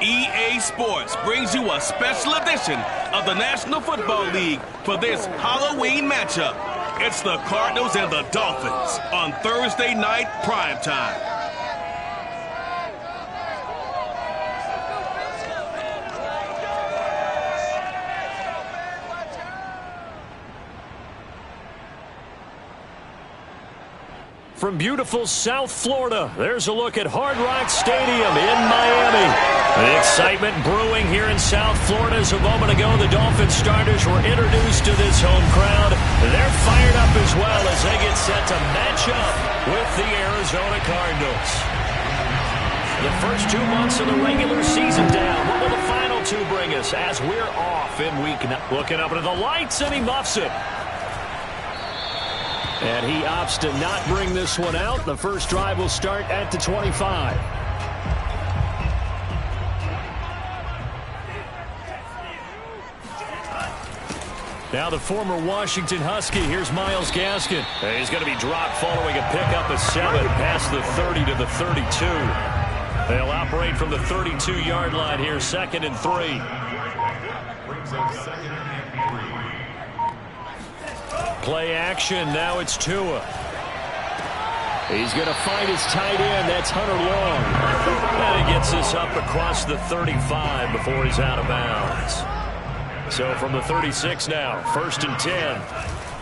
EA Sports brings you a special edition of the National Football League for this Halloween matchup. It's the Cardinals and the Dolphins on Thursday night primetime. From beautiful South Florida, there's a look at Hard Rock Stadium in Miami. The excitement brewing here in South Florida as a moment ago the Dolphins starters were introduced to this home crowd. They're fired up as well as they get set to match up with the Arizona Cardinals. The first 2 months of the regular season down. What will the final two bring us as we're off in week 9? Looking up into the lights, and he muffs it. And he opts to not bring this one out. The first drive will start at the 25. Now the former Washington Husky. Here's Myles Gaskin. He's going to be dropped following a pickup of 7 past the 30 to the 32. They'll operate from the 32-yard line here, 2nd and 3. Play action. Now it's Tua. He's going to find his tight end. That's Hunter Long. And he gets this up across the 35 before he's out of bounds. So from the 36 now, 1st and 10.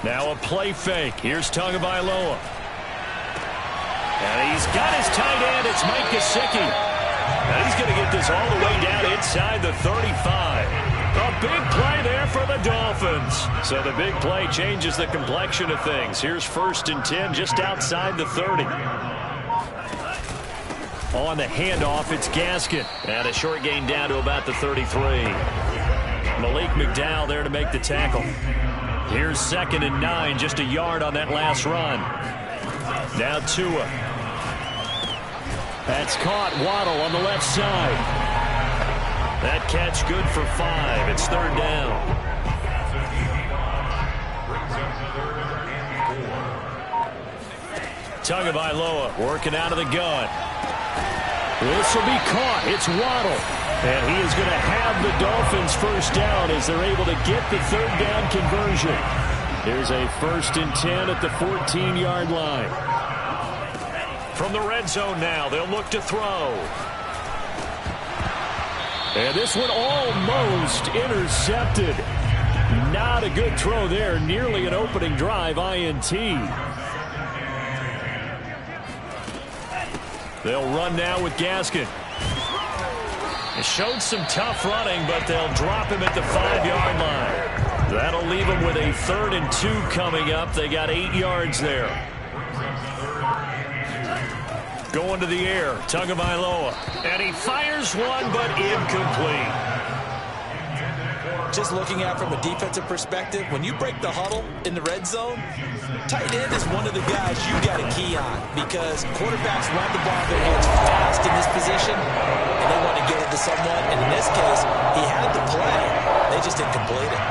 Now a play fake. Here's Tagovailoa. And he's got his tight end. It's Mike Gesicki. And he's going to get this all the way down inside the 35. A big play there for the Dolphins. So the big play changes the complexion of things. Here's 1st and 10 just outside the 30. On the handoff, it's Gaskin. And a short gain down to about the 33. Malik McDowell there to make the tackle. Here's 2nd and 9, just a yard on that last run. Now Tua. That's caught. Waddle on the left side. That catch good for 5. It's 3rd down. Tagovailoa working out of the gun. This will be caught. It's Waddle. And he is going to have the Dolphins first down as they're able to get the 3rd down conversion. Here's a 1st and 10 at the 14-yard line. From the red zone now, they'll look to throw. And this one almost intercepted. Not a good throw there. Nearly an opening drive INT. They'll run now with Gaskin. It showed some tough running, but they'll drop him at the 5-yard line. That'll leave them with a 3rd and 2 coming up. They got 8 yards there. Going to the air, Tagovailoa. And he fires one, but incomplete. Just looking at it from a defensive perspective, when you break the huddle in the red zone, tight end is one of the guys you got to key on because quarterbacks run the ball in their hands fast in this position, and they want to get it to someone. And in this case, he had the play. They just didn't complete it.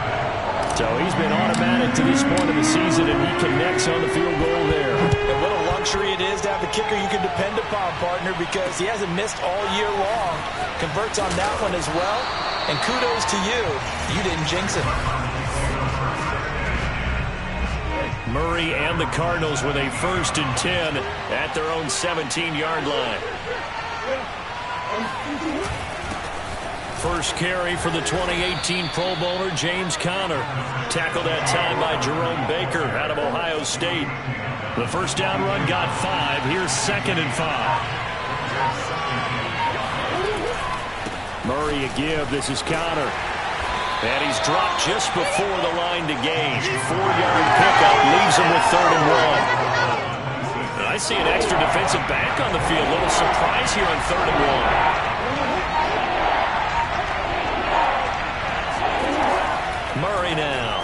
So he's been automatic to this point of the season, and he connects on the field goal there. And what a luxury it is to have a kicker you can depend upon, partner, because he hasn't missed all year long. Converts on that one as well. And kudos to you. You didn't jinx it. Murray and the Cardinals with a 1st and 10 at their own 17-yard line. First carry for the 2018 Pro Bowler, James Conner. Tackled that time by Jerome Baker out of Ohio State. The first down run got 5. Here's 2nd and 5. Murray a give. This is Conner. And he's dropped just before the line to gain. 4-yard pickup leaves him with 3rd and 1. I see an extra defensive back on the field. Little surprise here on 3rd and 1. Murray now.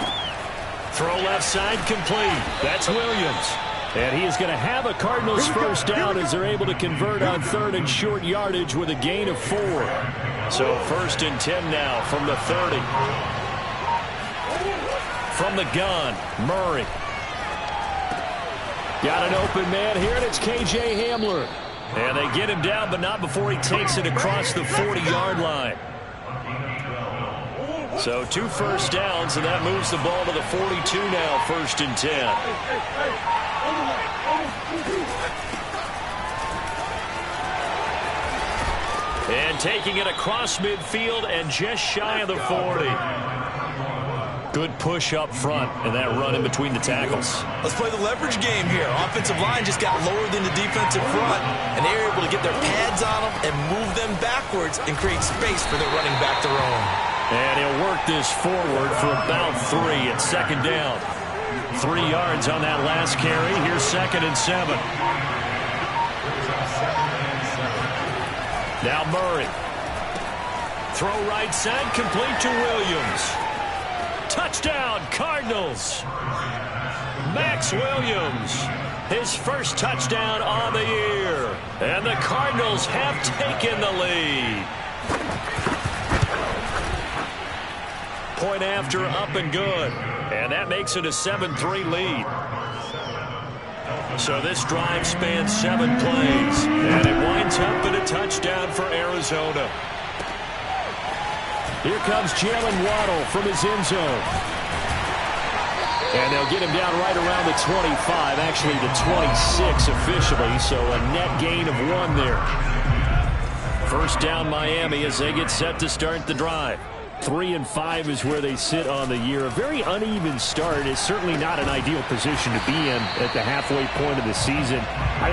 Throw left side complete. That's Williams. And he is going to have a Cardinals first down as they're able to convert on 3rd and short yardage with a gain of 4. So 1st and 10 now from the 30. From the gun, Murray. Got an open man here, and it's K.J. Hamler. And they get him down, but not before he takes it across the 40-yard line. So 2 first downs, and that moves the ball to the 42 now, 1st and 10. And taking it across midfield and just shy of the 40. Good push up front, and that run in between the tackles. Let's play the leverage game here. Offensive line just got lower than the defensive front, and they were able to get their pads on them and move them backwards and create space for their running back to roam. And he'll work this forward for about 3 at 2nd down. 3 yards on that last carry. Here's 2nd and 7. Now Murray. Throw right side, complete to Williams. Touchdown, Cardinals. Max Williams, his first touchdown on the year. And the Cardinals have taken the lead. Point after, up and good. And that makes it a 7-3 lead. So this drive spans 7 plays. And it winds up in a touchdown for Arizona. Here comes Jalen Waddle from his end zone. And they'll get him down right around the 25, actually the 26 officially, so a net gain of 1 there. 1st down Miami as they get set to start the drive. 3-5 is where they sit on the year. A very uneven start is certainly not an ideal position to be in at the halfway point of the season.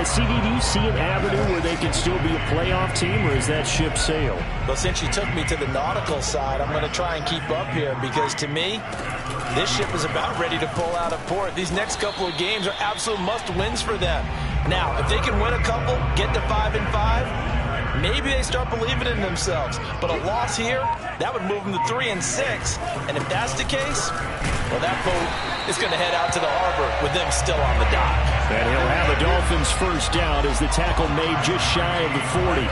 CD, do you see an avenue where they can still be a playoff team, or is that ship sailed? Well, since you took me to the nautical side, I'm going to try and keep up here because, to me, this ship is about ready to pull out of port. These next couple of games are absolute must-wins for them. Now, if they can win a couple, get to 5-5, maybe they start believing in themselves. But a loss here, that would move them to 3-6. And if that's the case, well, that boat is going to head out to the harbor with them still on the dock. And he'll have the Dolphins' first down as the tackle made just shy of the 40.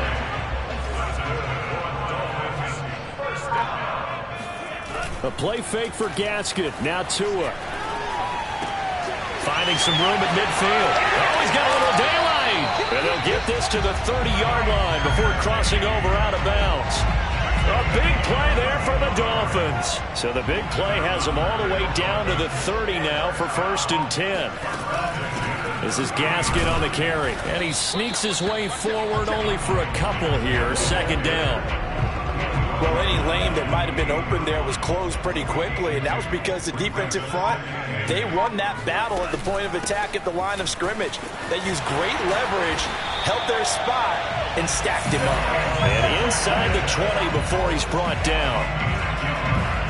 A play fake for Gasket. Now Tua. Finding some room at midfield. Oh, he's got a little daylight. And they'll get this to the 30-yard line before crossing over out of bounds. A big play there for the Dolphins. So the big play has them all the way down to the 30 now for 1st and 10. This is Gasket on the carry. And he sneaks his way forward only for a couple here. 2nd down. Well, any lane that might have been open there was closed pretty quickly, and that was because the defensive front, they won that battle at the point of attack at the line of scrimmage. They used great leverage, held their spot, and stacked him up. And inside the 20 before he's brought down.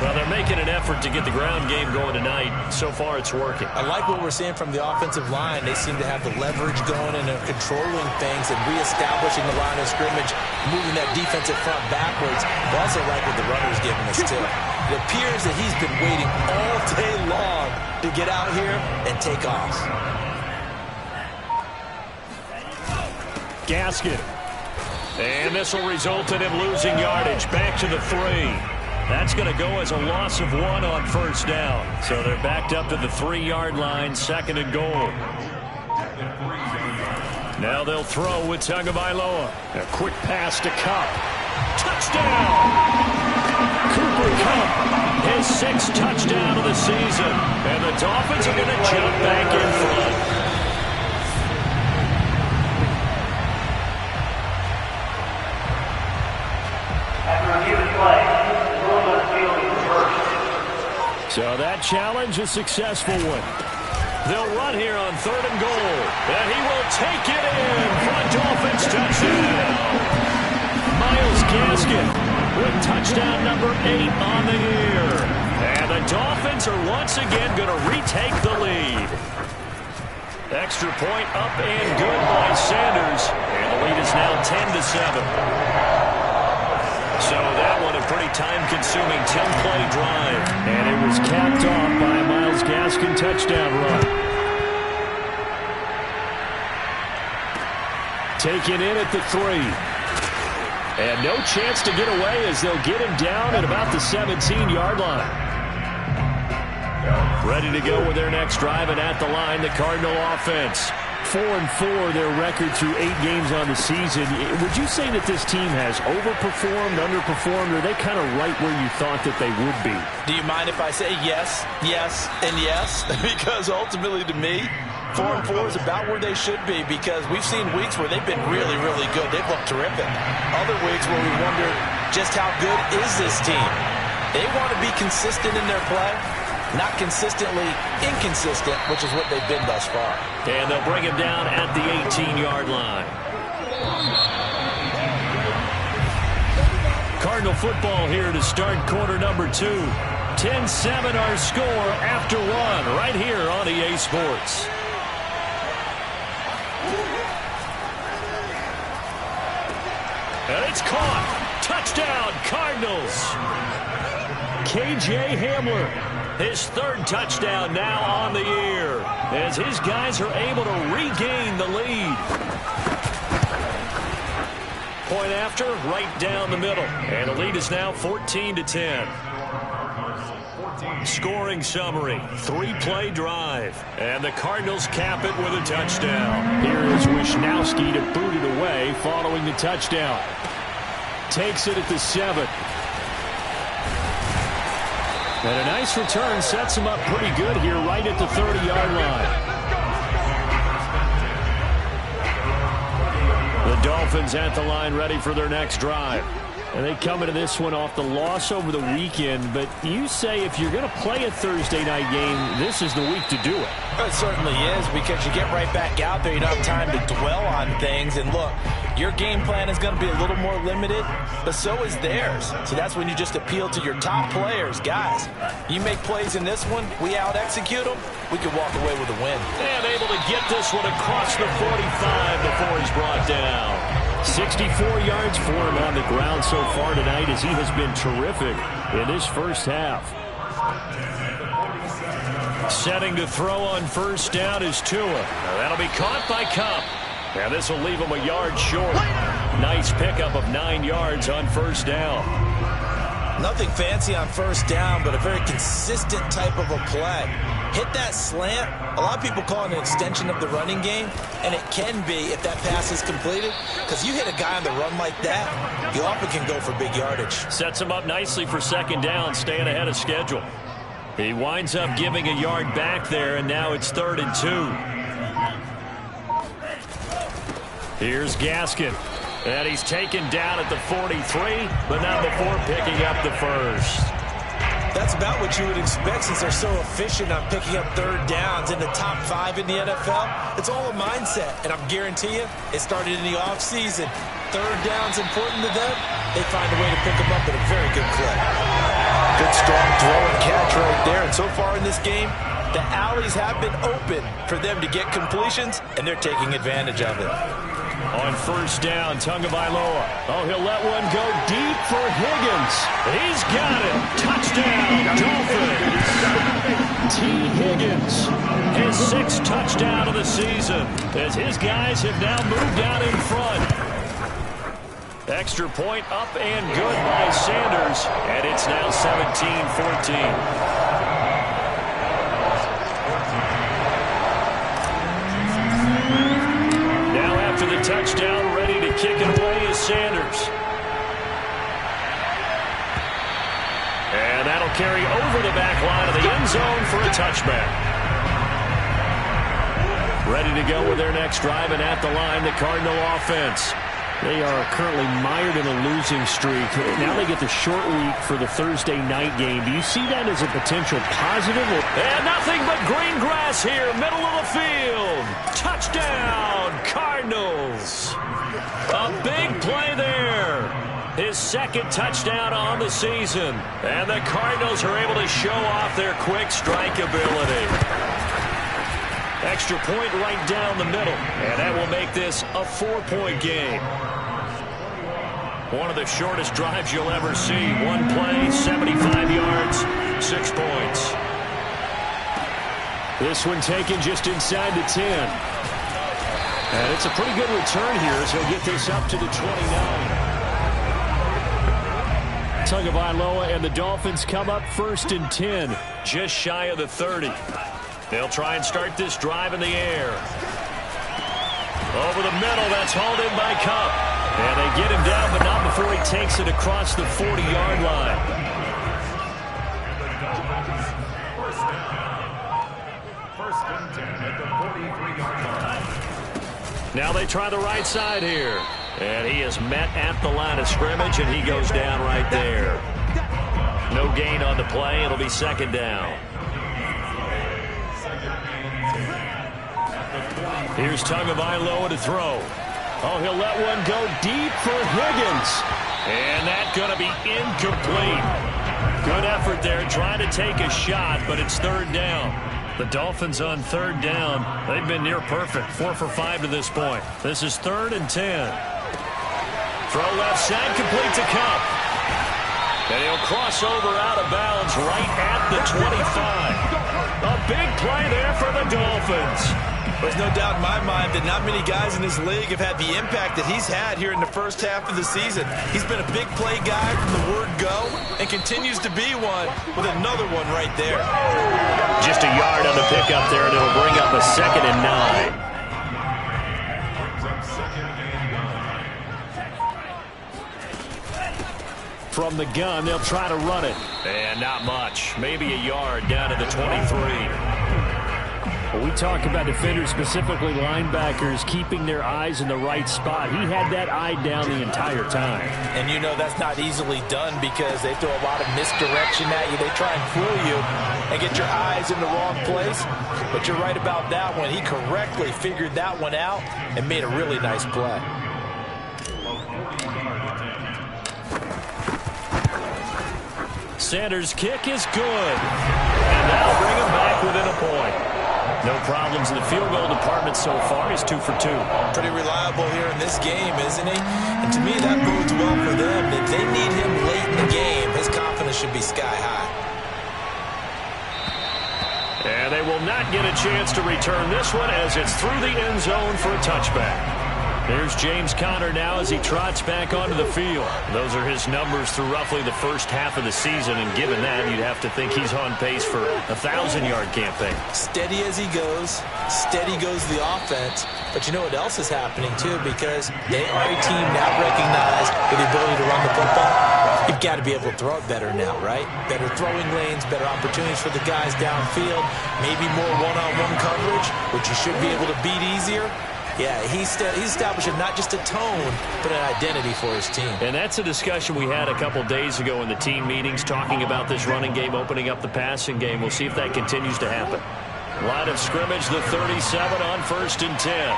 Well, they're making an effort to get the ground game going tonight. So far, it's working. I like what we're seeing from the offensive line. They seem to have the leverage going and they're controlling things and reestablishing the line of scrimmage, moving that defensive front backwards. I also like what the runner's giving us, too. It appears that he's been waiting all day long to get out here and take off. Gasket. And this will result in him losing yardage. Back to the 3. That's going to go as a loss of 1 on 1st down. So they're backed up to the 3-yard line, 2nd and goal. Now they'll throw with Tagovailoa. A quick pass to Kupp. Touchdown! Cooper Kupp, his 6th touchdown of the season. And the Dolphins are going to jump back in front. So that challenge, a successful one. They'll run here on 3rd and goal. And he will take it in for a Dolphins touchdown. Myles Gasket with touchdown number 8 on the year. And the Dolphins are once again going to retake the lead. Extra point up and good by Sanders. And the lead is now 10-7. So that one a pretty time-consuming 10-play drive. And it was capped off by a Myles Gaskin touchdown run. Taken in at the 3. And no chance to get away as they'll get him down at about the 17-yard line. Ready to go with their next drive, and at the line, the Cardinal offense. 4-4, their record through 8 games on the season. Would you say that this team has overperformed, underperformed, or are they kind of right where you thought that they would be? Do you mind if I say yes, yes, and yes? Because ultimately to me, 4-4 is about where they should be, because we've seen weeks where they've been really, really good. They've looked terrific. Other weeks where we wonder just how good is this team. They want to be consistent in their play. Not consistently inconsistent, which is what they've been thus far. And they'll bring him down at the 18-yard line. Cardinal football here to start quarter number 2. 10-7 our score after 1 right here on EA Sports. And it's caught. Touchdown, Cardinals. KJ Hamler. His 3rd touchdown now on the year as his guys are able to regain the lead. Point after, right down the middle. And the lead is now 14-10. Scoring summary, 3-play drive. And the Cardinals cap it with a touchdown. Here is Wisnowski to boot it away following the touchdown. Takes it at the 7. And a nice return sets him up pretty good here right at the 30-yard line. The Dolphins at the line ready for their next drive. And they come into this one off the loss over the weekend. But you say if you're going to play a Thursday night game, this is the week to do it. It certainly is, because you get right back out there. You don't have time to dwell on things. And look, your game plan is going to be a little more limited, but so is theirs. So that's when you just appeal to your top players. Guys, you make plays in this one, we out-execute them, we can walk away with a win. And able to get this one across the 45 before he's brought down. 64 yards for him on the ground so far tonight, as he has been terrific in this first half. Setting to throw on first down is Tua. Now that'll be caught by Cup. And this will leave him a yard short. Nice pickup of 9 yards on first down. Nothing fancy on first down, but a very consistent type of a play. Hit that slant. A lot of people call it an extension of the running game, and it can be if that pass is completed, because you hit a guy on the run like that, you often can go for big yardage. Sets him up nicely for second down, staying ahead of schedule. He winds up giving a yard back there, and now it's 3rd and 2. Here's Gaskin. And he's taken down at the 43, but not before picking up the first. That's about what you would expect, since they're so efficient on picking up 3rd downs in the top 5 in the NFL. It's all a mindset, and I'm guarantee you, it started in the offseason. 3rd down's important to them. They find a way to pick them up at a very good clip. Good strong throw and catch right there. And so far in this game, the alleys have been open for them to get completions, and they're taking advantage of it. On first down, Tagovailoa. Oh, he'll let one go deep for Higgins. He's got it. Touchdown, Dolphins. T. Higgins, his 6th touchdown of the season, as his guys have now moved out in front. Extra point up and good by Sanders, and it's now 17-14. The touchdown, ready to kick it away is Sanders. And that'll carry over the back line of the end zone for a touchback. Ready to go with their next drive, and at the line, the Cardinal offense. They are currently mired in a losing streak. Now they get the short week for the Thursday night game. Do you see that as a potential positive? And nothing but green grass here, middle of the field. Touchdown, Cardinals. A big play there. His 2nd touchdown on the season. And the Cardinals are able to show off their quick strike ability. Extra point right down the middle. And that will make this a 4-point game. One of the shortest drives you'll ever see. One play, 75 yards, 6 points. This one taken just inside the 10. And it's a pretty good return here as he'll get this up to the 29. Tagovailoa and the Dolphins come up 1st and 10, just shy of the 30. They'll try and start this drive in the air. Over the middle, that's hauled in by Cup. And they get him down, but not before he takes it across the 40-yard line. First and 10 at the 43-yard line. Now they try the right side here. And he is met at the line of scrimmage, and he goes down right there. No gain on the play. It'll be second down. Here's Tagovailoa to throw. Oh, he'll let one go deep for Higgins. And that's going to be incomplete. Good effort there, trying to take a shot, but it's third down. The Dolphins on third down. They've been near perfect. 4 for 5 to this point. This is 3rd and 10. Throw left side, complete to Cup. And he'll cross over out of bounds right at the 25. A big play there for the Dolphins. There's no doubt in my mind that not many guys in this league have had the impact that he's had here in the first half of the season. He's been a big play guy from the word go and continues to be one with another one right there. Just a yard on the pickup there, and it'll bring up a 2nd and 9. From the gun, they'll try to run it. And not much. Maybe a yard down to the 23. Well, we talk about defenders, specifically linebackers, keeping their eyes in the right spot. He had that eye down the entire time. And you know that's not easily done because they throw a lot of misdirection at you. They try and fool you and get your eyes in the wrong place. But you're right about that one. He correctly figured that one out and made a really nice play. Sanders' kick is good. And that'll bring him back within a point. No problems in the field goal department so far. He's 2 for 2. Pretty reliable here in this game, isn't he? And to me, that bodes well for them. If they need him late in the game, his confidence should be sky high. And they will not get a chance to return this one as it's through the end zone for a touchback. There's James Conner now as he trots back onto the field. Those are his numbers through roughly the first half of the season, and given that, you'd have to think he's on pace for a 1,000-yard campaign. Steady as he goes, steady goes the offense. But you know what else is happening, too, because the ARI team now recognized with the ability to run the football. You've got to be able to throw it better now, right? Better throwing lanes, better opportunities for the guys downfield, maybe more one-on-one coverage, which you should be able to beat easier. Yeah, he's establishing not just a tone, but an identity for his team. And that's a discussion we had a couple days ago in the team meetings, talking about this running game opening up the passing game. We'll see if that continues to happen. Line of scrimmage, the 37 on 1st and 10.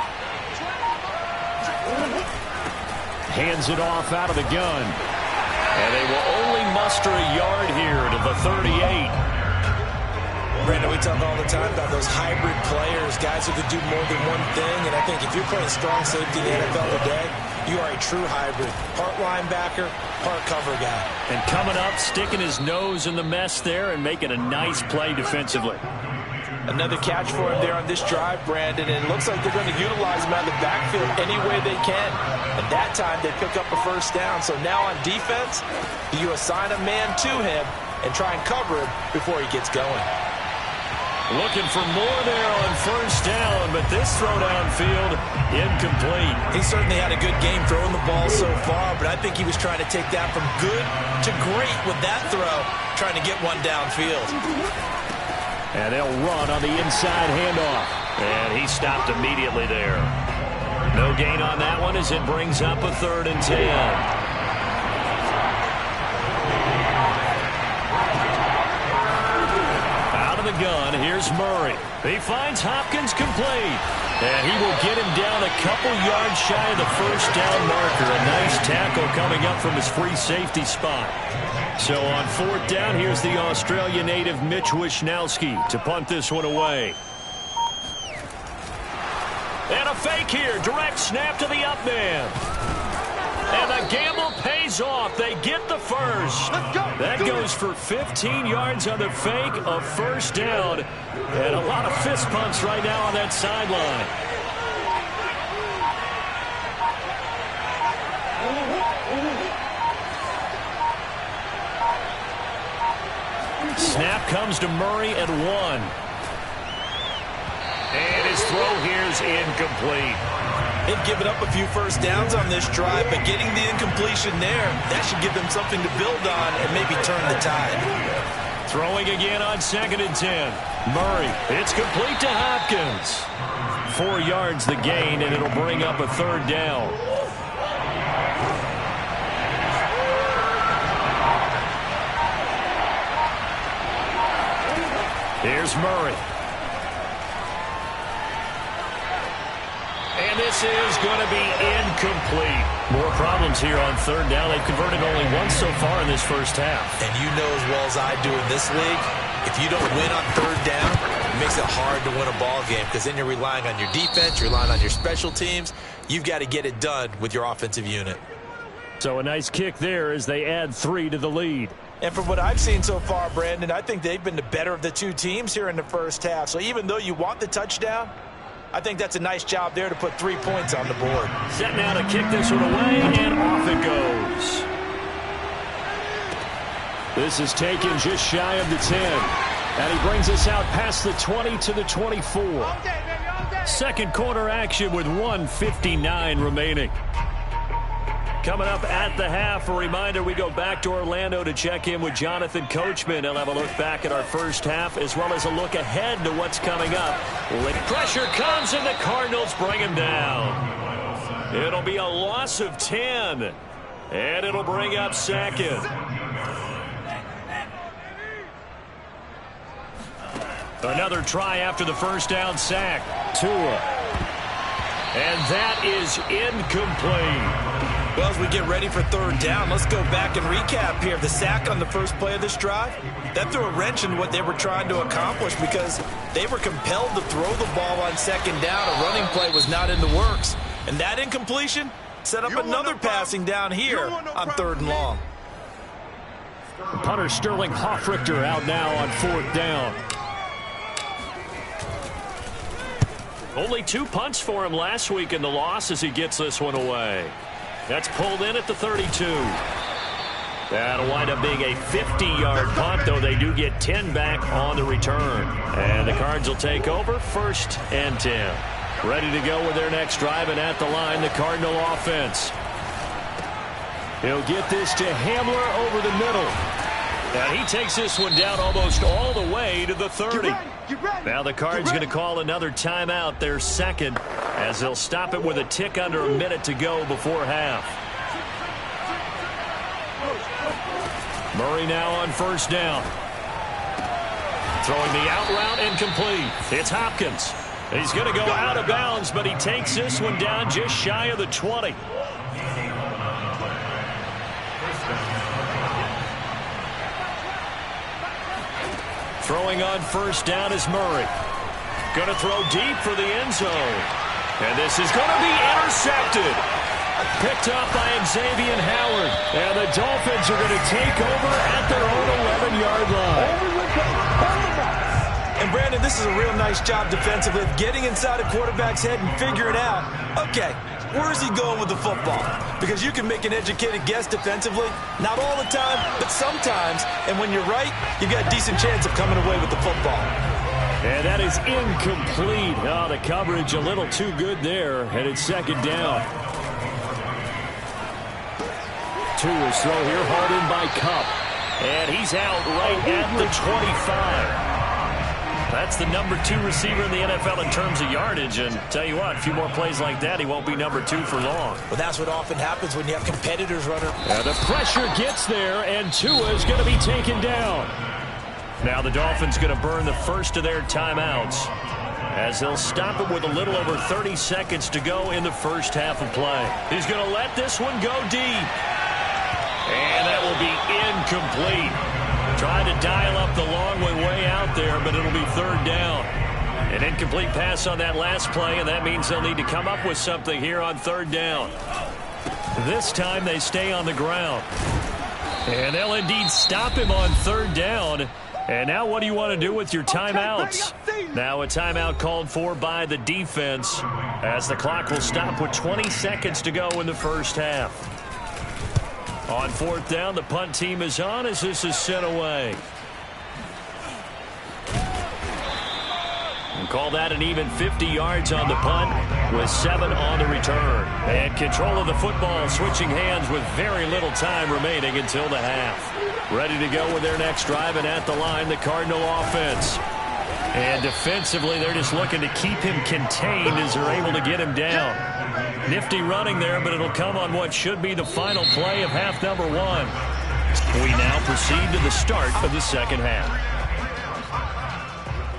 Hands it off out of the gun. And they will only muster a yard here to the 38. Brandon, we talk all the time about those hybrid players, guys who could do more than one thing. And I think if you're playing strong safety in the NFL today, you are a true hybrid. Part linebacker, part cover guy. And coming up, sticking his nose in the mess there and making a nice play defensively. Another catch for him there on this drive, Brandon. And it looks like they're going to utilize him out of the backfield any way they can. And that time they pick up a first down. So now on defense, you assign a man to him and try and cover him before he gets going. Looking for more there on first down, but this throw downfield, incomplete. He certainly had a good game throwing the ball so far, but I think he was trying to take that from good to great with that throw, trying to get one downfield. And they'll run on the inside handoff. And he stopped immediately there. No gain on that one as it brings up a 3rd and 10. The gun. Here's Murray. He finds Hopkins complete. And he will get him down a couple yards shy of the first down marker. A nice tackle coming up from his free safety spot. So on 4th down, here's the Australia native Mitch Wishnowsky to punt this one away. And a fake here. Direct snap to the up man. And the gamble pays off. They get the first. That goes for 15 yards on the fake, a first down. And a lot of fist pumps right now on that sideline. Snap comes to Murray at 1. And his throw here is incomplete. They've given up a few first downs on this drive, but getting the incompletion there, that should give them something to build on and maybe turn the tide. Throwing again on 2nd and 10. Murray, it's complete to Hopkins. 4 yards the gain, and it'll bring up a 3rd down. Here's Murray. And this is going to be incomplete. More problems here on 3rd down. They've converted only once so far in this first half. And you know as well as I do in this league, if you don't win on 3rd down, it makes it hard to win a ball game because then you're relying on your defense, you're relying on your special teams. You've got to get it done with your offensive unit. So a nice kick there as they add 3 to the lead. And from what I've seen so far, Brandon, I think they've been the better of the two teams here in the first half. So even though you want the touchdown, I think that's a nice job there to put 3 points on the board. Set now to kick this one away, and off it goes. This is taken just shy of the 10. And he brings us out past the 20 to the 24. Second quarter action with 1:59 remaining. Coming up at the half, a reminder, we go back to Orlando to check in with Jonathan Coachman. He'll have a look back at our first half as well as a look ahead to what's coming up. Pressure comes and the Cardinals bring him down. It'll be a loss of 10, and it'll bring up 2nd. Another try after the first down sack. Tua. And that is incomplete. Well, as we get ready for 3rd down, let's go back and recap here. The sack on the first play of this drive, that threw a wrench in what they were trying to accomplish because they were compelled to throw the ball on 2nd down. A running play was not in the works. And that incompletion set up another passing down here on 3rd and long. Punter Sterling Hoffrichter out now on 4th down. Only 2 punts for him last week in the loss as he gets this one away. That's pulled in at the 32. That'll wind up being a 50-yard punt, though they do get 10 back on the return. And the Cards will take over 1st and 10. Ready to go with their next drive, and at the line, the Cardinal offense. He'll get this to Hamler over the middle. And he takes this one down almost all the way to the 30. Now the Cards going to call another timeout, their 2nd, as they'll stop it with a tick under a minute to go before half. Murray now on 1st down. Throwing the out route incomplete. It's Hopkins. He's going to go out of bounds, but he takes this one down just shy of the 20. Throwing on 1st down is Murray. Going to throw deep for the end zone. And this is going to be intercepted. Picked up by Xavier Howard. And the Dolphins are going to take over at their own 11-yard line. And Brandon, this is a real nice job defensively of getting inside a quarterback's head and figuring out, okay, where is he going with the football? Because you can make an educated guess defensively. Not all the time, but sometimes. And when you're right, you've got a decent chance of coming away with the football. And that is incomplete. Oh, the coverage a little too good there. And it's 2nd down. Tua's throw here hauled in by Kupp. And he's out right at the 25. That's the number 2 receiver in the NFL in terms of yardage. And tell you what, a few more plays like that, he won't be number 2 for long. Well, that's what often happens when you have competitors running. And the pressure gets there, and Tua is going to be taken down. Now the Dolphins going to burn the first of their timeouts as they'll stop it with a little over 30 seconds to go in the first half of play. He's going to let this one go deep. And that will be incomplete. Trying to dial up the long way out there, but it'll be 3rd down. An incomplete pass on that last play, and that means they'll need to come up with something here on 3rd down. This time they stay on the ground. And they'll indeed stop him on 3rd down. And now what do you want to do with your timeouts? Now a timeout called for by the defense as the clock will stop with 20 seconds to go in the first half. On 4th down, the punt team is on as this is sent away. Call that an even 50 yards on the punt with 7 on the return. And control of the football switching hands with very little time remaining until the half. Ready to go with their next drive, and at the line, the Cardinal offense. And defensively, they're just looking to keep him contained as they're able to get him down. Nifty running there, but it'll come on what should be the final play of half number 1. We now proceed to the start of the second half.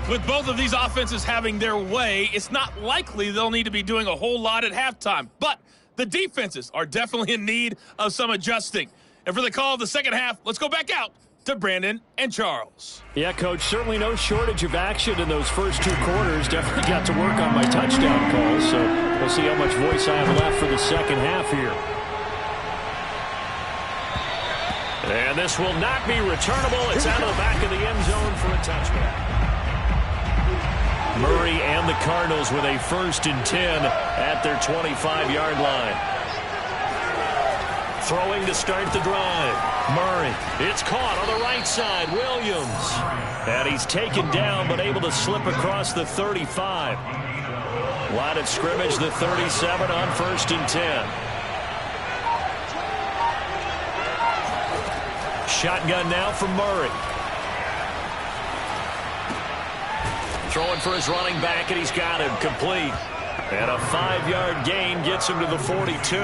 With both of these offenses having their way, it's not likely they'll need to be doing a whole lot at halftime. But the defenses are definitely in need of some adjusting. And for the call of the second half, let's go back out to Brandon and Charles. Yeah, Coach, certainly no shortage of action in those first 2 quarters. Definitely got to work on my touchdown calls, so we'll see how much voice I have left for the second half here. And this will not be returnable. It's out of the back of the end zone for a touchback. Murray and the Cardinals with a 1st and 10 at their 25-yard line. Throwing to start the drive. Murray. It's caught on the right side. Williams. And he's taken down but able to slip across the 35. Line of scrimmage, the 37 on 1st and 10. Shotgun now from Murray. Throwing for his running back, and he's got him complete. And a 5-yard gain gets him to the 42.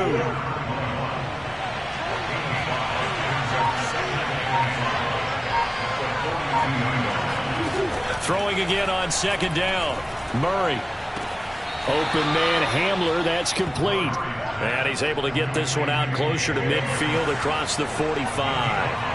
Throwing again on 2nd down. Murray. Open man Hamler, that's complete. And he's able to get this one out closer to midfield across the 45.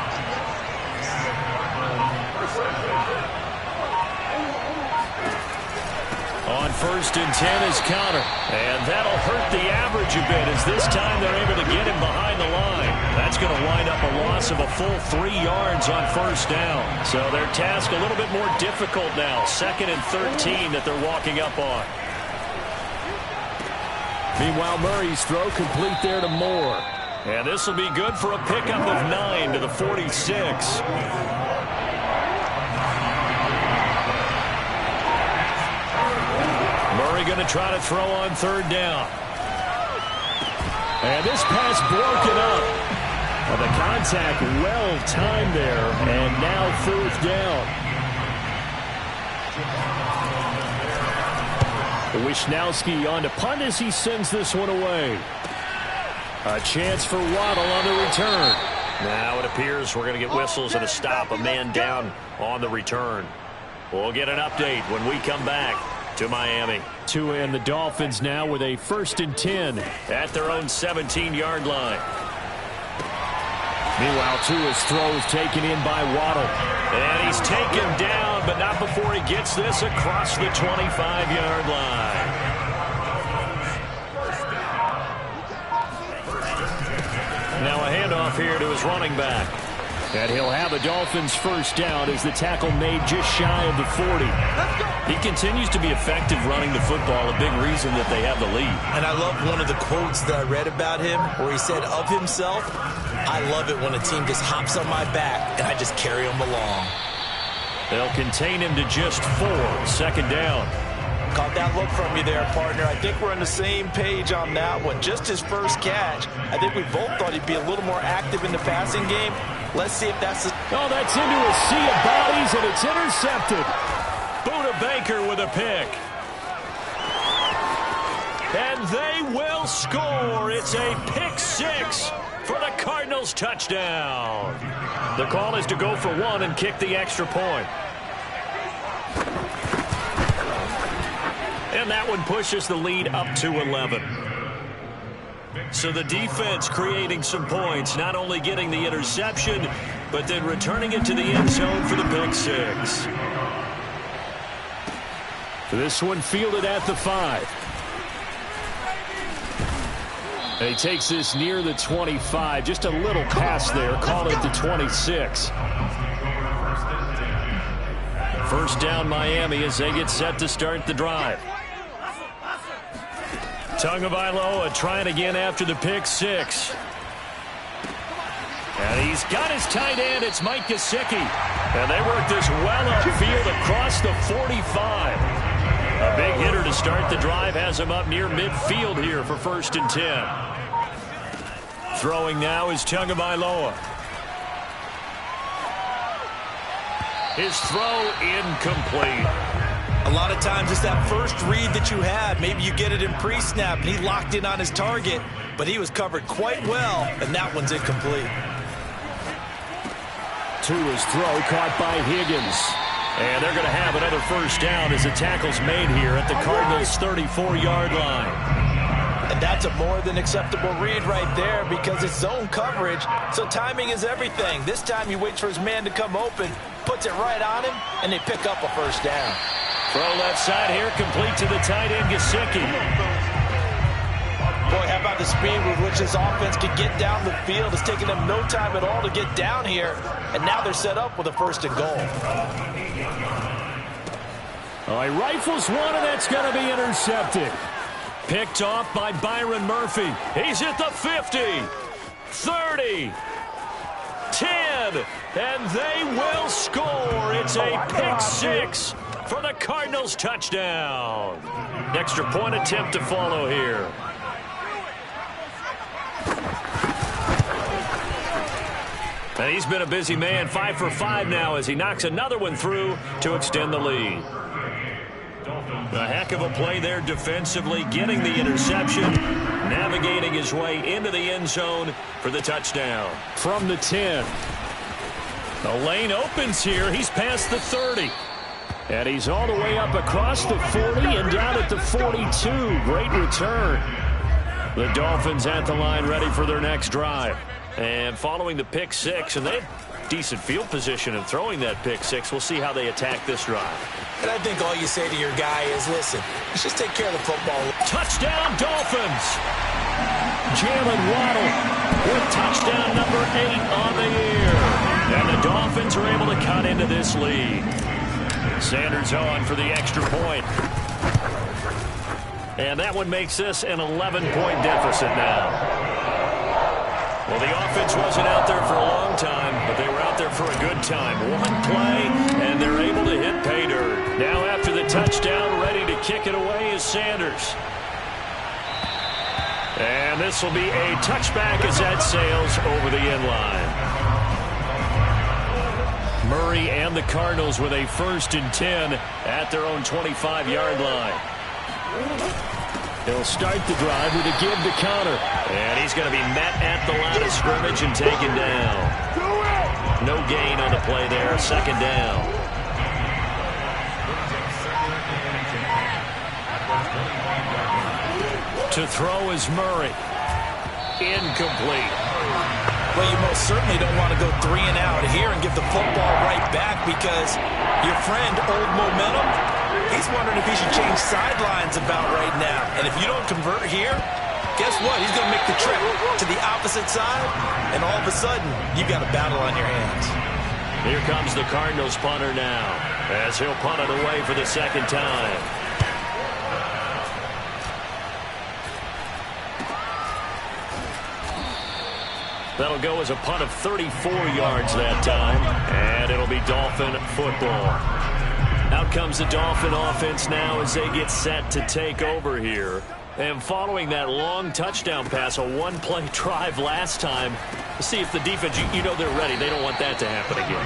On 1st and 10 is Connor. And that'll hurt the average a bit as this time they're able to get him behind the line. That's going to wind up a loss of a full 3 yards on 1st down. So their task a little bit more difficult now. 2nd and 13 that they're walking up on. Meanwhile, Murray's throw complete there to Moore. And this will be good for a pickup of 9 to the 46. Murray going to try to throw on 3rd down. And this pass broken up. Well, the contact well timed there, and now 4th down. Wisnowski on to punt as he sends this one away. A chance for Waddle on the return. Now it appears we're going to get whistles and a stop, a man down on the return. We'll get an update when we come back to Miami. Tua and the Dolphins now with a 1st and 10 at their own 17-yard line. Meanwhile, Tua's throw is taken in by Waddle. And he's taken down, but not before he gets this across the 25-yard line. Now a handoff here to his running back. And he'll have a Dolphins 1st down as the tackle made just shy of the 40. He continues to be effective running the football, a big reason that they have the lead. And I love one of the quotes that I read about him where he said of himself, I love it when a team just hops on my back and I just carry them along. They'll contain him to just 4. 2nd down. Caught that look from you there, partner. I think we're on the same page on that one. Just his first catch. I think we both thought he'd be a little more active in the passing game. Let's see if that's the... Oh, that's into a sea of bodies, and it's intercepted. Buda Baker with a pick. And they will score. It's a pick 6 for the Cardinals touchdown. The call is to go for 1 and kick the extra point. And that one pushes the lead up to 11. So the defense creating some points, not only getting the interception, but then returning it to the end zone for the pick 6. This one fielded at the 5. And he takes this near the 25. Just a little pass there. Call it the 26. 1st down Miami as they get set to start the drive. Tagovailoa trying again after the pick 6. And he's got his tight end. It's Mike Gesicki. And they work this well upfield across the 45. A big hitter to start the drive has him up near midfield here for 1st and 10. Throwing now is Tagovailoa. His throw incomplete. A lot of times it's that first read that you have. Maybe you get it in pre-snap, and he locked in on his target, but he was covered quite well, and that one's incomplete. To his throw, caught by Higgins. And they're going to have another 1st down as the tackle's made here at the Cardinals' 34-yard line. And that's a more than acceptable read right there because it's zone coverage, so timing is everything. This time he waits for his man to come open, puts it right on him, and they pick up a 1st down. Throw left side here, complete to the tight end, Gesicki. Boy, how about the speed with which this offense can get down the field? It's taking them no time at all to get down here, and now they're set up with a 1st and goal. He rifles one, and that's going to be intercepted. Picked off by Byron Murphy. He's at the 50, 30, 10, and they will score. It's a pick 6 for the Cardinals touchdown. Extra point attempt to follow here. And he's been a busy man, 5 for 5 now as he knocks another one through to extend the lead. A heck of a play there defensively, getting the interception, navigating his way into the end zone for the touchdown. From the 10. The lane opens here. He's past the 30. And he's all the way up across the 40 and down at the 42. Great return. The Dolphins at the line ready for their next drive. And following the pick 6, and they have decent field position in throwing that pick 6. We'll see how they attack this drive. And I think all you say to your guy is, listen, let's just take care of the football. Touchdown, Dolphins! Jalen Waddle with touchdown number 8 on the year. And the Dolphins are able to cut into this lead. Sanders on for the extra point. And that one makes this an 11-point deficit now. Well, the offense wasn't out there for a long time, but they were out there for a good time. One play, and they're able to hit pay dirt. Now after the touchdown, ready to kick it away is Sanders. And this will be a touchback as that sails over the end line. Murray and the Cardinals with a 1st and 10 at their own 25-yard line. He'll start the drive with a give to counter. And he's going to be met at the line of scrimmage and taken down. No gain on the play there. 2nd down. To throw is Murray. Incomplete. Well, you most certainly don't want to go 3 and out here and give the football right back because your friend, Old Momentum, he's wondering if he should change sidelines about right now. And if you don't convert here, guess what? He's going to make the trip to the opposite side, and all of a sudden, you've got a battle on your hands. Here comes the Cardinals punter now as he'll punt it away for the 2nd time. That'll go as a punt of 34 yards that time, and it'll be Dolphin football. Out comes the Dolphin offense now as they get set to take over here. And following that long touchdown pass, a one-play drive last time, let's see if the defense, you know they're ready. They don't want that to happen again.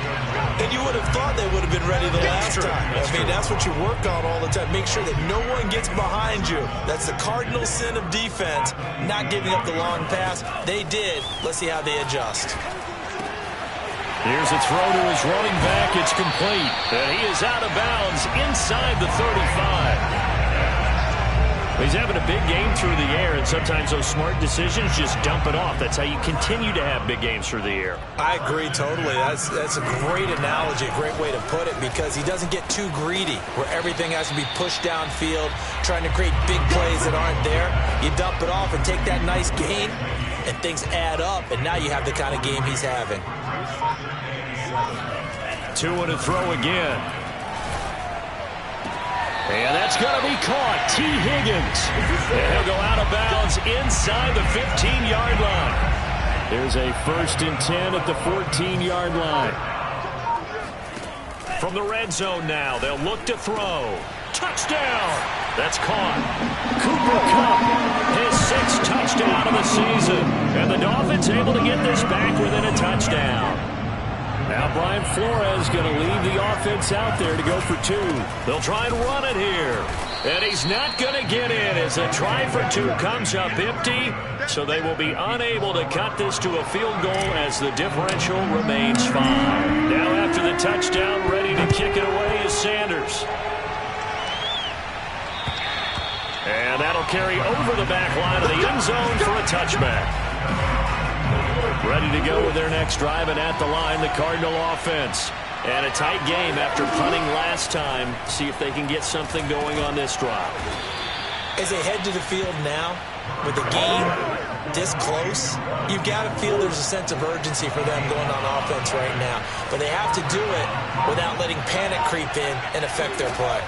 And you would have thought they would have been ready the last time. That's what you work on all the time. Make sure that no one gets behind you. That's the cardinal sin of defense, not giving up the long pass. They did. Let's see how they adjust. Here's a throw to his running back. It's complete. And he is out of bounds inside the 35. He's having a big game through the air, and sometimes those smart decisions just dump it off. That's how you continue to have big games through the air. I agree totally. That's a great analogy, a great way to put it, because he doesn't get too greedy where everything has to be pushed downfield, trying to create big plays that aren't there. You dump it off and take that nice gain, and things add up, and now you have the kind of game he's having. 2 and a throw again. And that's going to be caught. T. Higgins. And he'll go out of bounds inside the 15-yard line. There's a 1st and 10 at the 14-yard line. From the red zone now, they'll look to throw. To touchdown. That's caught. Cooper Kupp, his 6th touchdown of the season. And the Dolphins able to get this back within a touchdown. Now Brian Flores going to leave the offense out there to go for 2. They'll try and run it here. And he's not going to get in as a try for 2 comes up empty. So they will be unable to cut this to a field goal as the differential remains 5. Now after the touchdown, ready to kick it away is Sanders. And that'll carry over the back line of the end zone for a touchback. Ready to go with their next drive, and at the line, the Cardinal offense. And a tight game after punting last time. See if they can get something going on this drive. As they head to the field now, with the game this close, you've got to feel there's a sense of urgency for them going on offense right now. But they have to do it without letting panic creep in and affect their play.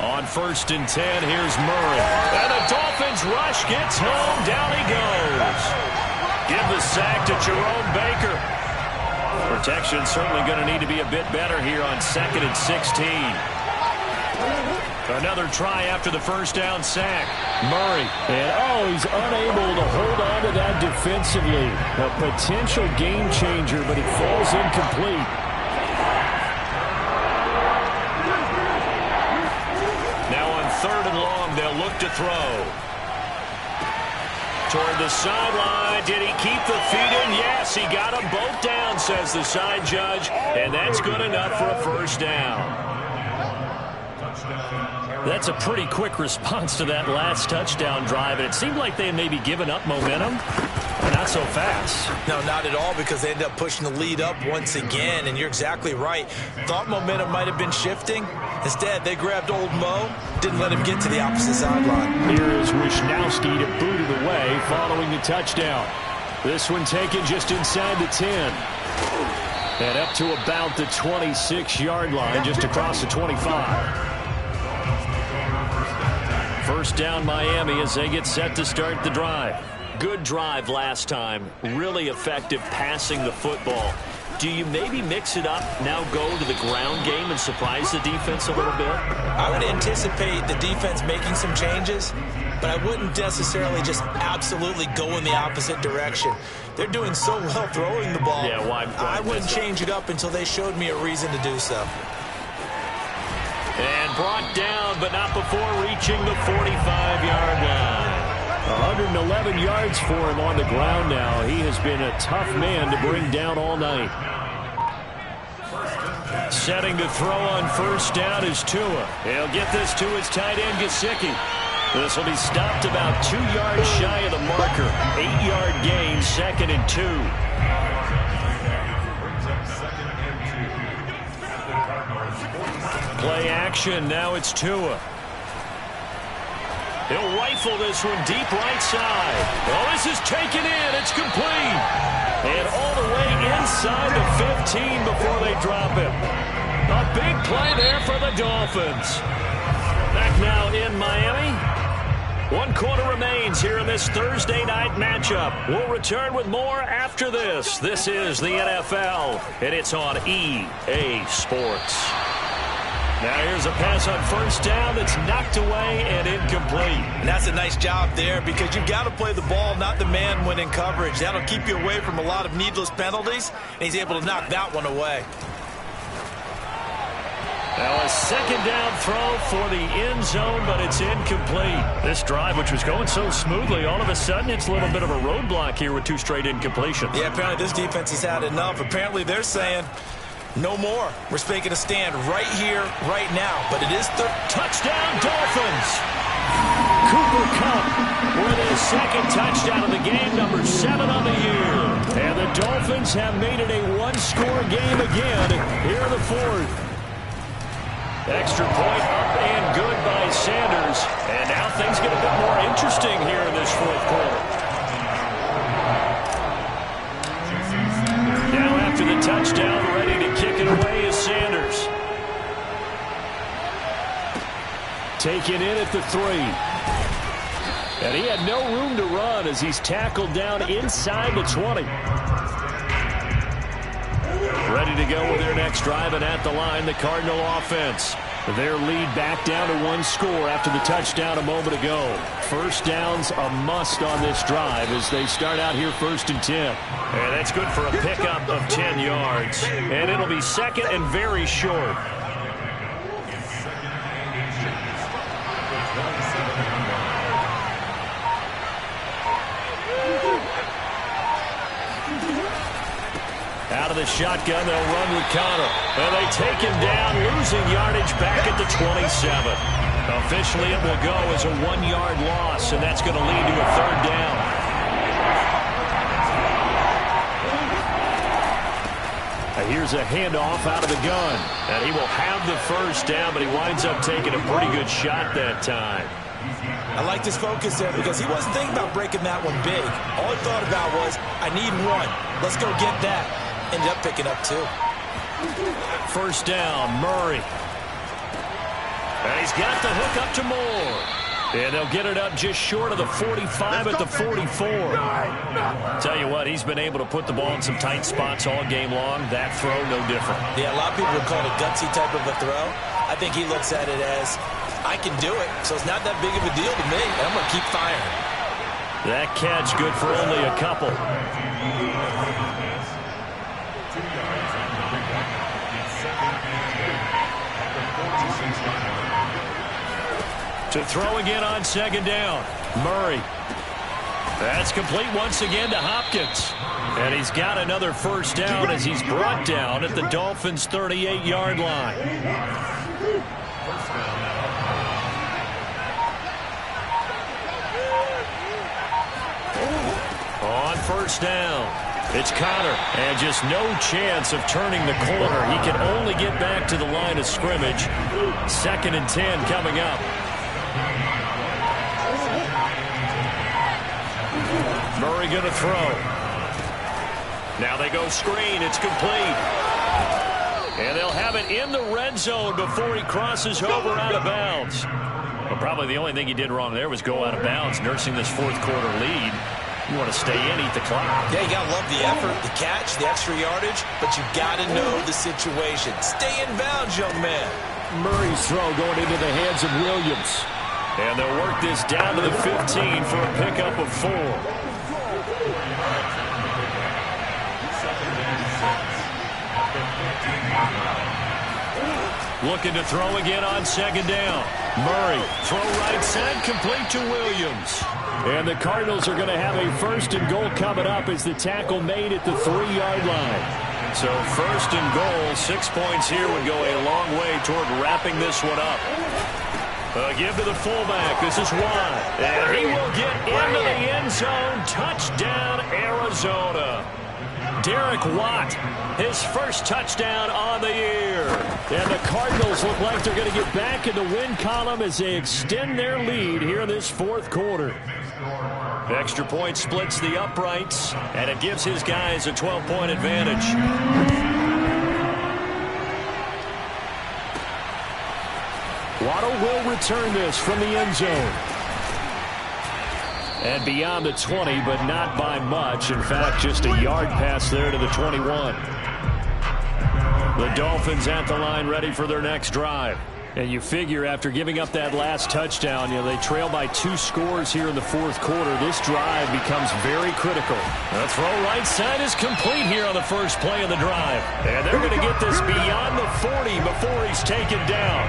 On 1st and 10, here's Murray. And the Dolphins rush gets home. Down he goes. Give the sack to Jerome Baker. Protection certainly going to need to be a bit better here on 2nd and 16. Another try after the first down sack. Murray. And, he's unable to hold on to that defensively. A potential game changer, but it falls incomplete. Now on 3rd and long, they'll look to throw. Toward the sideline. Did he keep the feet in? Yes, he got them both down, says the side judge. And that's good enough for a first down. That's a pretty quick response to that last touchdown drive. And it seemed like they had maybe given up momentum. Not so fast. No, not at all, because they ended up pushing the lead up once again. And you're exactly right. Thought momentum might have been shifting. Instead, they grabbed old Mo, didn't let him get to the opposite sideline. Here is Wisnowski to boot it away following the touchdown. This one taken just inside the 10. And up to about the 26-yard line, just across the 25. First down Miami as they get set to start the drive. Good drive last time. Really effective passing the football. Do you maybe mix it up, now go to the ground game and surprise the defense a little bit? I would anticipate the defense making some changes, but I wouldn't necessarily just absolutely go in the opposite direction. They're doing so well throwing the ball. Yeah, why I wouldn't change it up until they showed me a reason to do so. And brought down, but not before reaching the 45-yard line. 111 yards for him on the ground now. He has been a tough man to bring down all night. Setting to throw on first down is Tua. He'll get this to his tight end, Gesicki. This will be stopped about 2 yards shy of the marker. 8-yard gain, 2nd and 2. Play action, now it's Tua. He'll rifle this one deep right side. Oh, this is taken in. It's complete. And all the way inside the 15 before they drop him. A big play there for the Dolphins. Back now in Miami. 1 quarter remains here in this Thursday night matchup. We'll return with more after this. This is the NFL, and it's on EA Sports. Now here's a pass on first down that's knocked away and incomplete. And that's a nice job there, because you've got to play the ball, not the man when in coverage. That'll keep you away from a lot of needless penalties, and he's able to knock that one away. Now a second down throw for the end zone, but it's incomplete. This drive, which was going so smoothly, all of a sudden it's a little bit of a roadblock here with 2 straight incompletions. Yeah, apparently this defense has had enough. Apparently they're saying, no more. We're making a stand right here, right now. But it is touchdown Dolphins. Cooper Kupp with his 2nd touchdown of the game, number 7 on the year. And the Dolphins have made it a 1-score game again here in the 4th. Extra point up and good by Sanders. And now things get a bit more interesting here in this 4th quarter. Now after the touchdown, ready to kick it away is Sanders. Taken in at the 3. And he had no room to run as he's tackled down inside the 20. Ready to go with their next drive, and at the line, the Cardinal offense. Their lead back down to one score after the touchdown a moment ago. First down's a must on this drive as they start out here 1st and 10. And that's good for a pickup of 10 yards. And it'll be second and very short. Out of the shotgun, they'll run with Connor. And they take him down, losing yardage back at the 27. Officially, it will go as a 1-yard loss, and that's going to lead to a 3rd down. Here's a handoff out of the gun. And he will have the 1st down, but he winds up taking a pretty good shot that time. I like this focus there because he wasn't thinking about breaking that one big. All he thought about was, I need one. Let's go get that. Ended up picking up 2. 1st down, Murray. And he's got the hook up to Moore. And they'll get it up just short of the 45 at the 44. Tell you what, he's been able to put the ball in some tight spots all game long. That throw, no different. Yeah, a lot of people would call it a gutsy type of a throw. I think he looks at it as, I can do it, so it's not that big of a deal to me, and I'm going to keep firing. That catch good for only a couple. To throw again on 2nd down. Murray. That's complete once again to Hopkins. And he's got another 1st down as he's brought down at the Dolphins' 38-yard line. On 1st down, it's Connor. And just no chance of turning the corner. He can only get back to the line of scrimmage. 2nd and 10 coming up. Murray going to throw. Now they go screen. It's complete. And they'll have it in the red zone before he crosses over out of bounds. Well, probably the only thing he did wrong there was go out of bounds, nursing this 4th quarter lead. You want to stay in, eat the clock. Yeah, you got to love the effort, the catch, the extra yardage, but you got to know the situation. Stay in bounds, young man. Murray's throw going into the hands of Williams. And they'll work this down to the 15 for a pickup of 4. Looking to throw again on 2nd down. Murray, throw right side, complete to Williams. And the Cardinals are going to have a 1st and goal coming up as the tackle made at the 3-yard line. So 1st and goal, 6 points here would go a long way toward wrapping this one up. Give to the fullback. This is Watt. And he will get into the end zone. Touchdown, Arizona. Derek Watt, his 1st touchdown on the year. And the Cardinals look like they're going to get back in the win column as they extend their lead here in this 4th quarter. The extra point splits the uprights, and it gives his guys a 12-point advantage. Waddle will return this from the end zone. And beyond the 20, but not by much. In fact, just a yard pass there to the 21. The Dolphins at the line ready for their next drive. And you figure after giving up that last touchdown, they trail by 2 scores here in the 4th quarter. This drive becomes very critical. The throw right side is complete here on the first play of the drive. And they're going to get this beyond the 40 before he's taken down.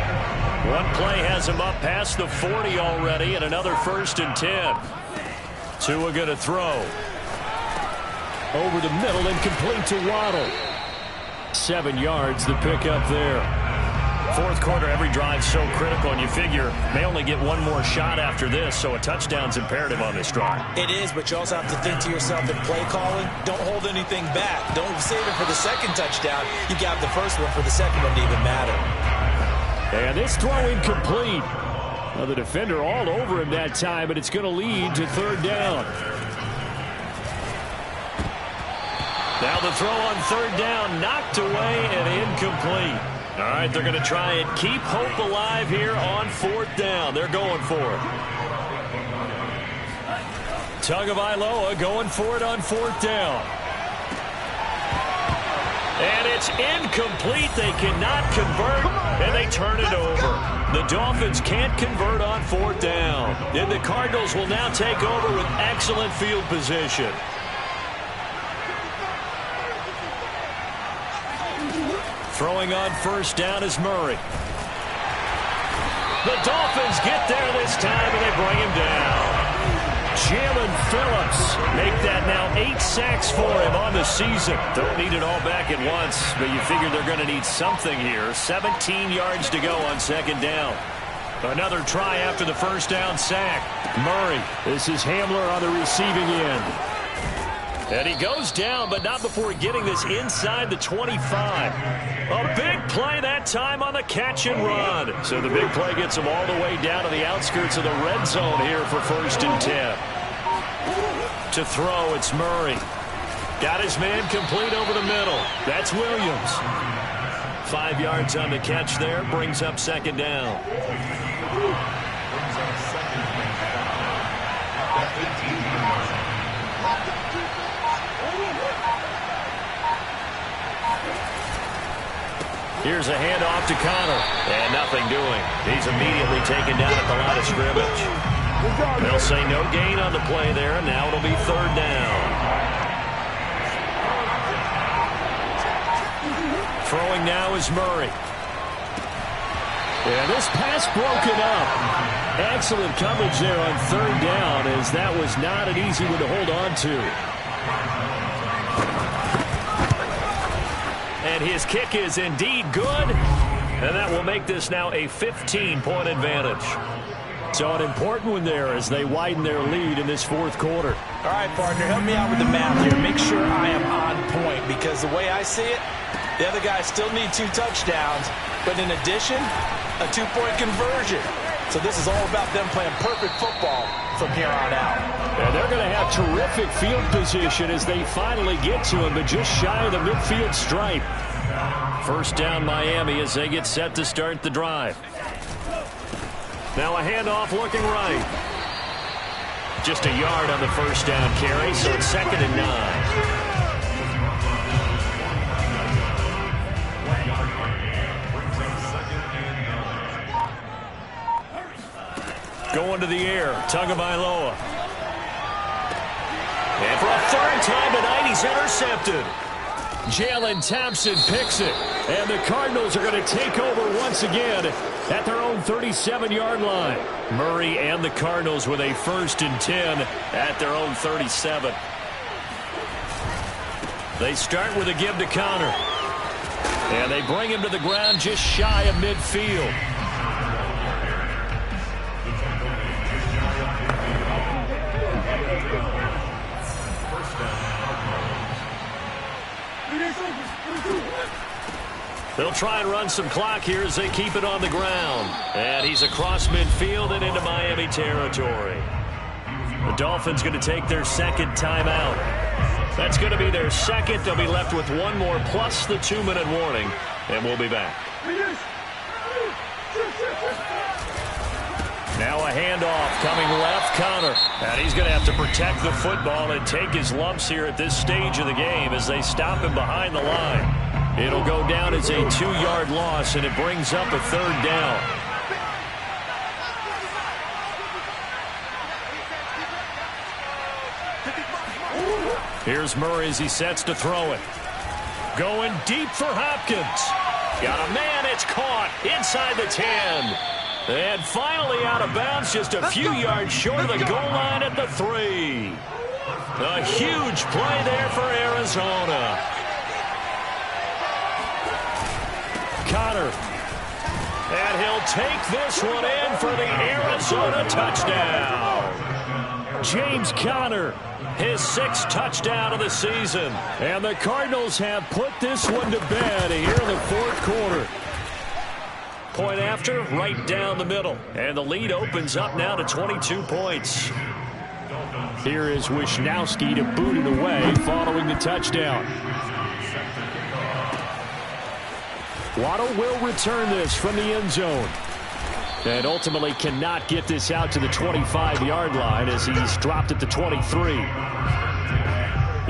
One play has him up past the 40 already, and another 1st and 10. Tua going to throw. Over the middle and complete to Waddle. 7 yards, the pickup there. 4th quarter, every drive so critical, and you figure they only get one more shot after this, so a touchdown's imperative on this drive. It is, but you also have to think to yourself in play calling, don't hold anything back. Don't save it for the 2nd touchdown. You got the 1st one for the 2nd one to even matter. And this throw incomplete. Well, the defender all over him that time, but it's going to lead to 3rd down. Now the throw on 3rd down, knocked away and incomplete. All right, they're going to try and keep hope alive here on 4th down. They're going for it. Tagovailoa going for it on 4th down. And it's incomplete. They cannot convert, and they turn it over. The Dolphins can't convert on 4th down. And the Cardinals will now take over with excellent field position. Throwing on 1st down is Murray. The Dolphins get there this time, and they bring him down. Jalen Phillips make that now 8 sacks for him on the season. Don't need it all back at once, but you figure they're going to need something here. 17 yards to go on 2nd down. Another try after the 1st down sack. Murray. This is Hamler on the receiving end. And he goes down, but not before getting this inside the 25. A big play that time on the catch and run. So the big play gets him all the way down to the outskirts of the red zone here for 1st and 10. To throw, it's Murray. Got his man complete over the middle. That's Williams. 5 yards on the catch there. Brings up 2nd down. Here's a handoff to Connor. And nothing doing. He's immediately taken down at the line of scrimmage. They'll say no gain on the play there. Now it'll be 3rd down. Throwing now is Murray. Yeah, this pass broken up. Excellent coverage there on 3rd down, as that was not an easy one to hold on to. And his kick is indeed good. And that will make this now a 15-point advantage. So an important one there as they widen their lead in this 4th quarter. All right, partner, help me out with the math here. Make sure I am on point, because the way I see it, the other guys still need 2 touchdowns, but in addition, a 2-point conversion. So this is all about them playing perfect football from here on out. And they're going to have terrific field position as they finally get to him, but just shy of the midfield stripe. 1st down Miami as they get set to start the drive. Now a handoff looking right. Just a yard on the 1st down carry, so it's 2nd and 9. Going to the air, Tagovailoa. And for a 3rd time tonight, he's intercepted. Jalen Thompson picks it. And the Cardinals are going to take over once again at their own 37-yard line. Murray and the Cardinals with a 1st and 10 at their own 37. They start with a give to Connor. And they bring him to the ground just shy of midfield. They'll try and run some clock here as they keep it on the ground. And he's across midfield and into Miami territory. The Dolphins going to take their 2nd timeout. That's going to be their 2nd. They'll be left with 1 more plus the 2-minute warning. And we'll be back. Now a handoff coming left, Connor. And he's going to have to protect the football and take his lumps here at this stage of the game as they stop him behind the line. It'll go down as a 2-yard loss, and it brings up a 3rd down. Here's Murray as he sets to throw it. Going deep for Hopkins. Got a man, it's caught inside the 10. And finally out of bounds, just a few yards short of the goal line at the 3. A huge play there for Arizona. Connor. And he'll take this one in for the Arizona touchdown. James Conner, his 6th touchdown of the season. And the Cardinals have put this one to bed here in the 4th quarter. Point after, right down the middle. And the lead opens up now to 22 points. Here is Wisnowski to boot it away following the touchdown. Waddle will return this from the end zone. And ultimately cannot get this out to the 25-yard line as he's dropped at the 23.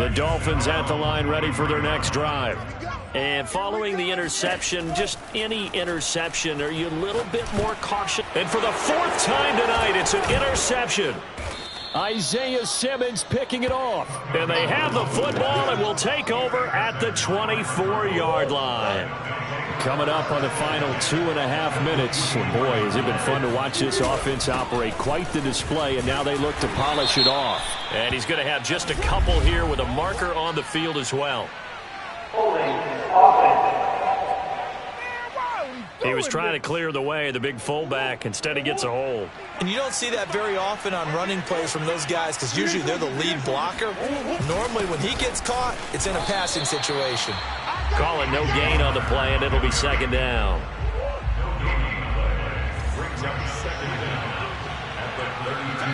The Dolphins at the line ready for their next drive. And following the interception, just any interception, are you a little bit more cautious? And for the 4th time tonight, it's an interception. Isaiah Simmons picking it off. And they have the football and will take over at the 24-yard line. Coming up on the final 2.5 minutes. And boy, has it been fun to watch this offense operate. Quite the display, and now they look to polish it off. And he's going to have just a couple here with a marker on the field as well. He was trying to clear the way, the big fullback. Instead, he gets a hold. And you don't see that very often on running plays from those guys because usually they're the lead blocker. Normally, when he gets caught, it's in a passing situation. Call it no gain on the play, and it'll be 2nd down.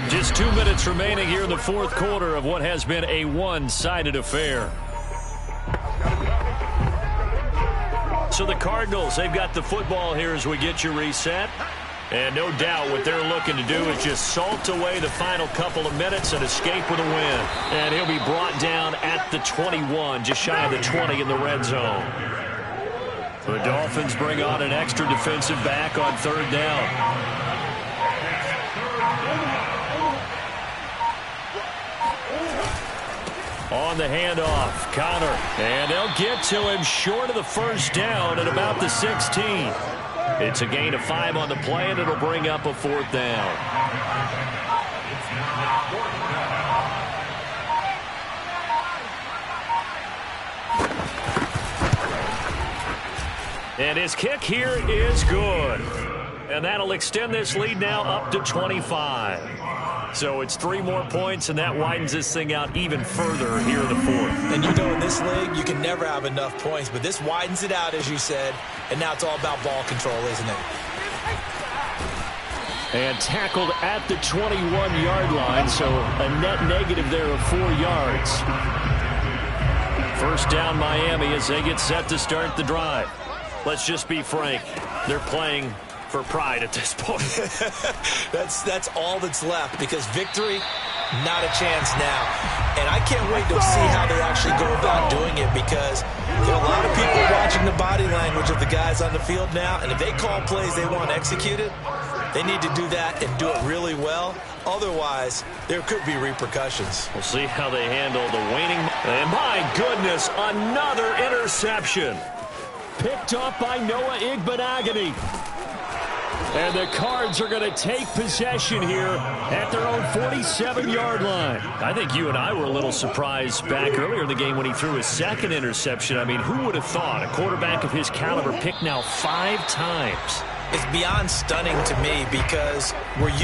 Just 2 minutes remaining here in the 4th quarter of what has been a one-sided affair. So the Cardinals, they've got the football here as we get you reset. And no doubt what they're looking to do is just salt away the final couple of minutes and escape with a win. And he'll be brought down at the 21, just shy of the 20 in the red zone. The Dolphins bring on an extra defensive back on 3rd down. On the handoff, Connor. And they'll get to him short of the 1st down at about the 16. It's a gain of 5 on the play, and it'll bring up a 4th down. And his kick here is good. And that'll extend this lead now up to 25. So it's 3 more points, and that widens this thing out even further here in the 4th. And you know, in this league, you can never have enough points, but this widens it out, as you said, and now it's all about ball control, isn't it? And tackled at the 21-yard line, so a net negative there of 4 yards. 1st down Miami as they get set to start the drive. Let's just be frank. They're playing for pride at this point. That's all that's left because victory, not a chance now. And I can't wait to see how they actually go about doing it because there are a lot of people watching the body language of the guys on the field now, and if they call plays they want executed, they need to do that and do it really well. Otherwise, there could be repercussions. We'll see how they handle the waning. And my goodness, another interception. Picked off by Noah Igbenogany. And the Cards are going to take possession here at their own 47-yard line. I think you and I were a little surprised back earlier in the game when he threw his 2nd interception. I mean, who would have thought a quarterback of his caliber picked now 5 times? It's beyond stunning to me because we're used